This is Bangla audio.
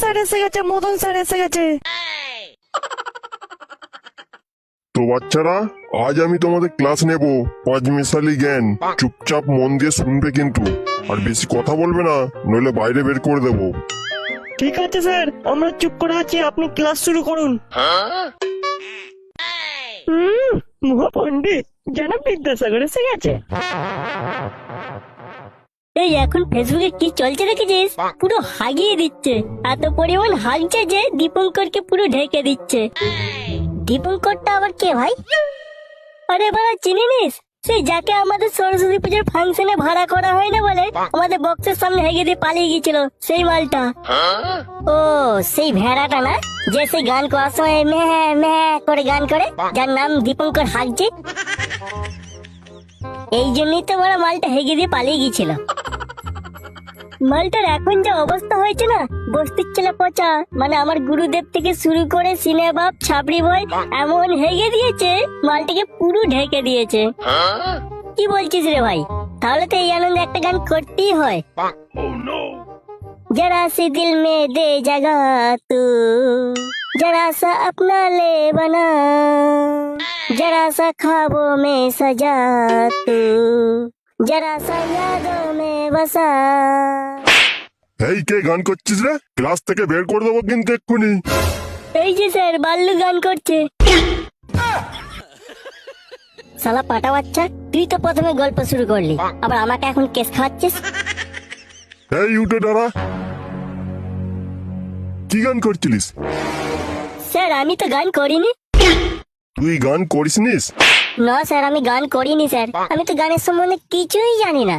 স্যার এসে গেছে, মদন স্যার এসে গেছে। তো বাচ্চারা, আজ আমি তোমাদের ক্লাস নেব পাঁচমিশালি জ্ঞান। চুপচাপ মন দিয়ে শুনবে কিন্তু, আর বেশি কথা বলবে না, নইলে বাইরে বের করে দেবো। ঠিক আছে স্যার, আমরা চুপ করে আছি, আপনি ক্লাস শুরু করুন। মহাপণ্ডিত যেন বিদ্যাসাগর এসে গেছে। এই এখন ফেসবুকে কি চলছে দেখেছিস? পুরো হাগিয়ে দিচ্ছে, এত পরিমাণ হাগছে যে দীপঙ্করকে পুরো ঢেকে দিচ্ছে। দীপঙ্করটা আবার কে ভাই? আরে বাড়া, চিনিস? সেই যাকে আমাদের সরস্বতী পুজোর ফাংশনে ভাড়া করা হয় না বলে আমাদের বক্সের সামনে হেগে দিয়ে পালিয়ে গেছিল, সেই মালটা। ও সেই ভেড়াটা না, যে সেই গান করার সময় মেহে মেহে করে গান করে, যার নাম দীপঙ্কর হাগছে। এই জন্যই তো বড় মালটা হেগে দিয়ে পালিয়ে গিয়েছিল। মালটার এখন যা অবস্থা হয়েছে না, বস্তির ছেলে পচা, মানে আমার গুরুদেব থেকে শুরু করে সিনেবাব ছাপড়ি বই এমন হেগে দিয়েছে, মালটাকে পুরো ঢেকে দিয়েছে। কি বলছিস রে ভাই? তাহলে তো এই আনন্দে একটা গান করতেই হয়। जरा सी दिल में दे जगह तू, जरा सा अपना ले बना, जरा सा ख्वाबों में सजा तू, जरा सा यादों में बसा। এই কে গান করছিস রে? ক্লাস থেকে বের করে দেবো কিন্তু এক্ষুনি। এই যে স্যার, বাল্লু গান করছে। শালা পাটা বাচ্চা, তুই তো প্রথমে গল্প শুরু করলি, আবার আমাকে এখন কেস খাওয়াচ্ছিস। এই উঠে দাঁড়া, কি গান করছিলিস? স্যার আমি তো গান করিনি। তুই গান করিসনিস? না স্যার, আমি গান করিনি স্যার, আমি তো গানের সম্বন্ধে কিছুই জানি না।